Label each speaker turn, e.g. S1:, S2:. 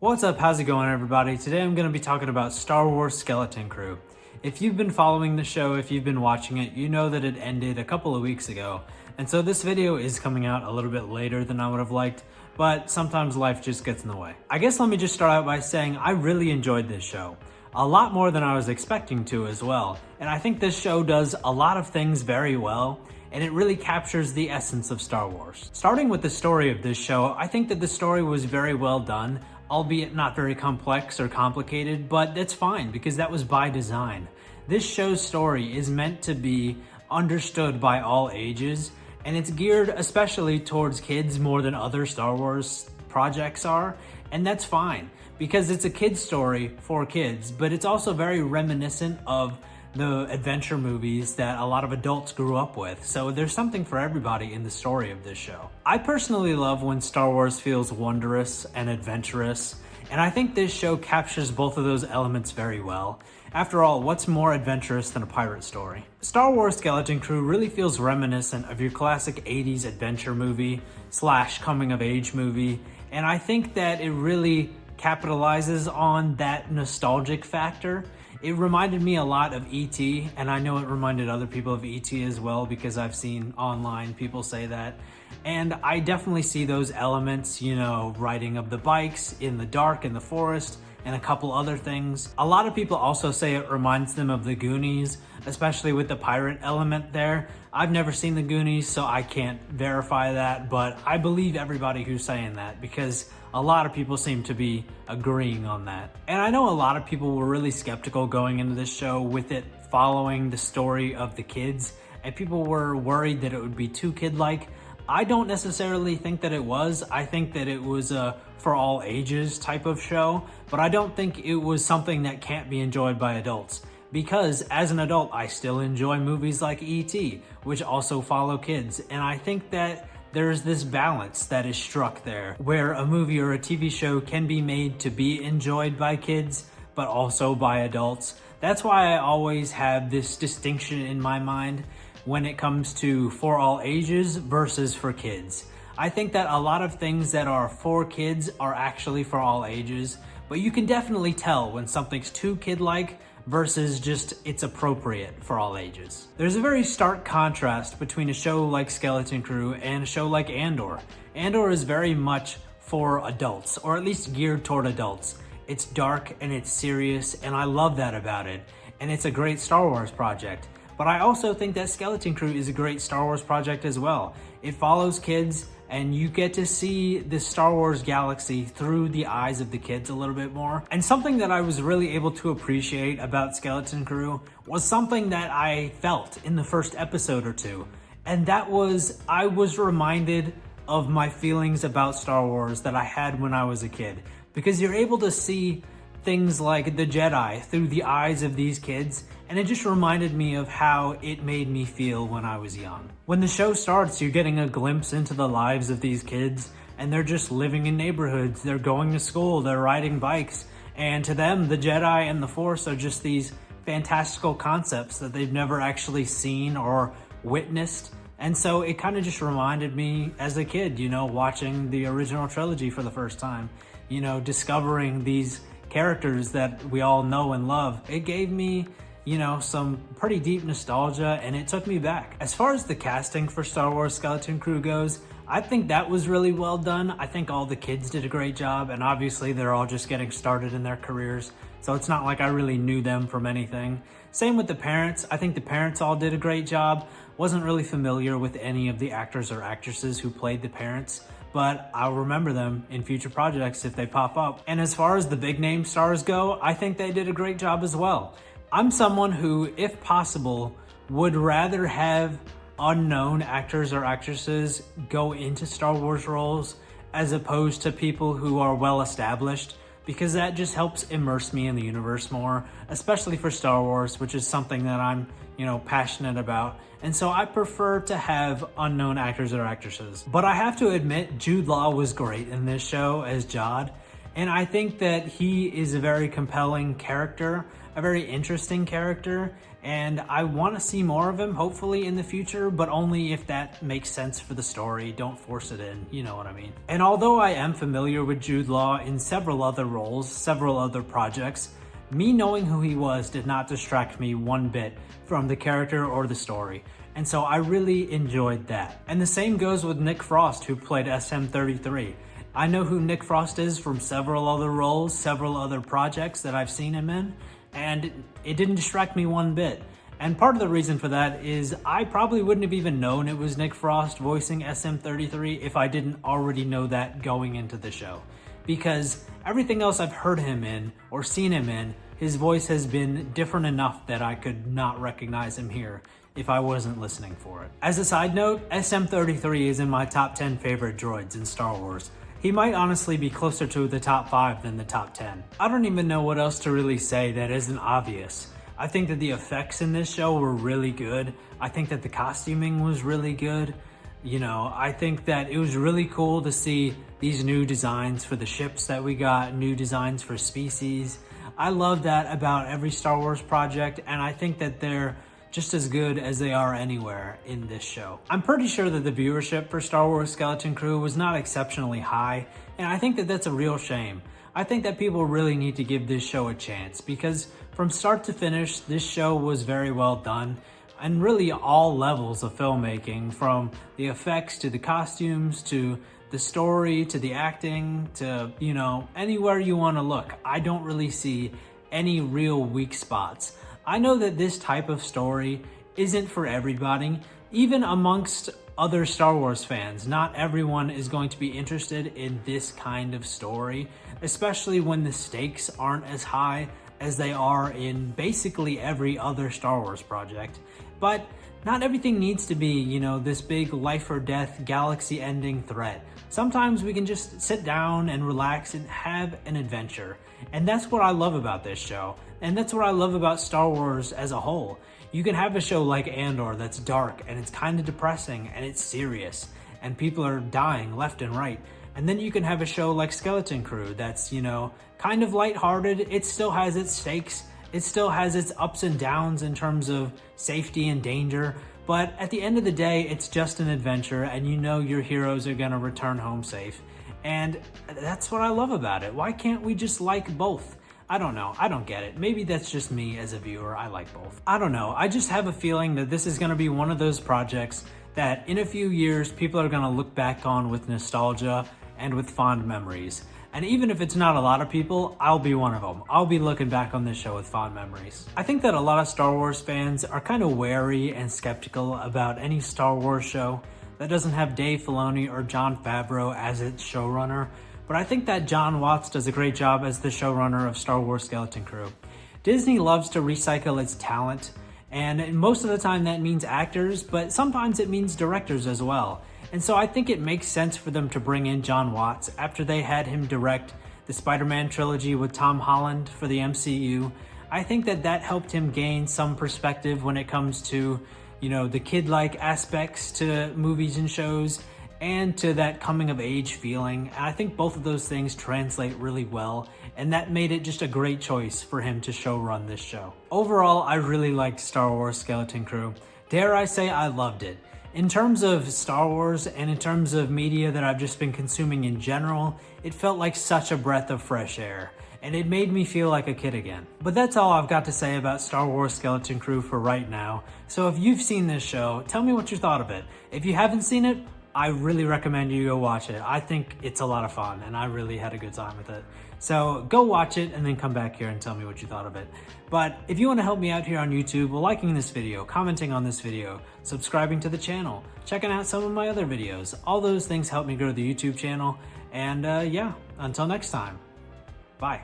S1: What's up? How's it going, everybody? Today I'm going to be talking about Star Wars Skeleton Crew. If you've been following the show, if you've been watching it, you know that it ended a couple of weeks ago. And so this video is coming out a little bit later than I would have liked, but sometimes life just gets in the way. I guess let me just start out by saying I really enjoyed this show. A lot more than I was expecting to as well. And I think this show does a lot of things very well, and it really captures the essence of Star Wars. Starting with the story of this show, I think that the story was very well done, albeit not very complex or complicated, but that's fine because that was by design. This show's story is meant to be understood by all ages, and it's geared especially towards kids more than other Star Wars projects are, and that's fine because it's a kid's story for kids, but it's also very reminiscent of the adventure movies that a lot of adults grew up with. So there's something for everybody in the story of this show. I personally love when Star Wars feels wondrous and adventurous, and I think this show captures both of those elements very well. After all, what's more adventurous than a pirate story? Star Wars Skeleton Crew really feels reminiscent of your classic 80s adventure movie / coming of age movie, and I think that it really capitalizes on that nostalgic factor. It reminded me a lot of E.T., and I know it reminded other people of E.T. as well because I've seen online people say that. And I definitely see those elements, you know, riding of the bikes in the dark in the forest and a couple other things. A lot of people also say it reminds them of the Goonies, especially with the pirate element there. I've never seen the Goonies, so I can't verify that, but I believe everybody who's saying that because a lot of people seem to be agreeing on that. And I know a lot of people were really skeptical going into this show with it following the story of the kids, and people were worried that it would be too kid-like. I don't necessarily think that it was. I think that it was a for all ages type of show, but I don't think it was something that can't be enjoyed by adults. Because as an adult, I still enjoy movies like E.T., which also follow kids, and I think that there's this balance that is struck there, where a movie or a TV show can be made to be enjoyed by kids, but also by adults. That's why I always have this distinction in my mind when it comes to for all ages versus for kids. I think that a lot of things that are for kids are actually for all ages, but you can definitely tell when something's too kid-like versus just it's appropriate for all ages. There's a very stark contrast between a show like Skeleton Crew and a show like Andor. Andor is very much for adults, or at least geared toward adults. It's dark and it's serious, and I love that about it. And it's a great Star Wars project. But I also think that Skeleton Crew is a great Star Wars project as well. It follows kids, and you get to see the Star Wars galaxy through the eyes of the kids a little bit more. And something that I was really able to appreciate about Skeleton Crew was something that I felt in the first episode or two. And that was, I was reminded of my feelings about Star Wars that I had when I was a kid. Because you're able to see things like the Jedi through the eyes of these kids, and it just reminded me of how it made me feel when I was young. When the show starts, you're getting a glimpse into the lives of these kids, and they're just living in neighborhoods, they're going to school, they're riding bikes, and to them, the Jedi and the Force are just these fantastical concepts that they've never actually seen or witnessed. And so it kind of just reminded me as a kid, you know, watching the original trilogy for the first time, you know, discovering these characters that we all know and love. It gave me, you know, some pretty deep nostalgia, and it took me back. As far as the casting for Star Wars Skeleton Crew goes, I think that was really well done. I think all the kids did a great job, and obviously they're all just getting started in their careers, so it's not like I really knew them from anything. Same with the parents. I think the parents all did a great job. Wasn't really familiar with any of the actors or actresses who played the parents, but I'll remember them in future projects if they pop up. And as far as the big name stars go, I think they did a great job as well. I'm someone who, if possible, would rather have unknown actors or actresses go into Star Wars roles as opposed to people who are well established, because that just helps immerse me in the universe more, especially for Star Wars, which is something that I'm, you know, passionate about. And so I prefer to have unknown actors or actresses. But I have to admit, Jude Law was great in this show as Jod. And I think that he is a very compelling character, a very interesting character, and I want to see more of him, hopefully, in the future, but only if that makes sense for the story. Don't force it in, you know what I mean. And although I am familiar with Jude Law in several other roles, several other projects, me knowing who he was did not distract me one bit from the character or the story. And so I really enjoyed that. And the same goes with Nick Frost, who played SM-33. I know who Nick Frost is from several other roles, several other projects that I've seen him in, and it didn't distract me one bit. And part of the reason for that is I probably wouldn't have even known it was Nick Frost voicing SM-33 if I didn't already know that going into the show. Because everything else I've heard him in or seen him in, his voice has been different enough that I could not recognize him here if I wasn't listening for it. As a side note, SM-33 is in my top 10 favorite droids in Star Wars. He might honestly be closer to the top 5 than the top 10. I don't even know what else to really say that isn't obvious. I think that the effects in this show were really good. I think that the costuming was really good. You know, I think that it was really cool to see these new designs for the ships that we got, new designs for species. I love that about every Star Wars project, and I think that they're just as good as they are anywhere in this show. I'm pretty sure that the viewership for Star Wars Skeleton Crew was not exceptionally high, and I think that that's a real shame. I think that people really need to give this show a chance, because from start to finish, this show was very well done, and really all levels of filmmaking, from the effects to the costumes to the story to the acting to, you know, anywhere you want to look. I don't really see any real weak spots. I know that this type of story isn't for everybody. Even amongst other Star Wars fans, not everyone is going to be interested in this kind of story, especially when the stakes aren't as high as they are in basically every other Star Wars project. But not everything needs to be, you know, this big life or death, galaxy-ending threat. Sometimes we can just sit down and relax and have an adventure. And that's what I love about this show. And that's what I love about Star Wars as a whole. You can have a show like Andor that's dark and it's kind of depressing and it's serious and people are dying left and right. And then you can have a show like Skeleton Crew that's, you know, kind of lighthearted. It still has its stakes. It still has its ups and downs in terms of safety and danger. But at the end of the day, it's just an adventure and you know your heroes are gonna return home safe. And that's what I love about it. Why can't we just like both? I don't know. I don't get it. Maybe that's just me as a viewer. I like both. I don't know. I just have a feeling that this is going to be one of those projects that in a few years, people are going to look back on with nostalgia and with fond memories. And even if it's not a lot of people, I'll be one of them. I'll be looking back on this show with fond memories. I think that a lot of Star Wars fans are kind of wary and skeptical about any Star Wars show that doesn't have Dave Filoni or Jon Favreau as its showrunner. But I think that Jon Watts does a great job as the showrunner of Star Wars Skeleton Crew. Disney loves to recycle its talent, and most of the time that means actors, but sometimes it means directors as well. And so I think it makes sense for them to bring in Jon Watts after they had him direct the Spider-Man trilogy with Tom Holland for the MCU. I think that that helped him gain some perspective when it comes to, you know, the kid-like aspects to movies and shows, and to that coming of age feeling. And I think both of those things translate really well, and that made it just a great choice for him to show run this show. Overall, I really liked Star Wars Skeleton Crew. Dare I say I loved it. In terms of Star Wars and in terms of media that I've just been consuming in general, it felt like such a breath of fresh air, and it made me feel like a kid again. But that's all I've got to say about Star Wars Skeleton Crew for right now. So if you've seen this show, tell me what you thought of it. If you haven't seen it, I really recommend you go watch it. I think it's a lot of fun and I really had a good time with it. So go watch it and then come back here and tell me what you thought of it. But if you want to help me out here on YouTube, liking this video, commenting on this video, subscribing to the channel, checking out some of my other videos, all those things help me grow the YouTube channel. And yeah, until next time, bye.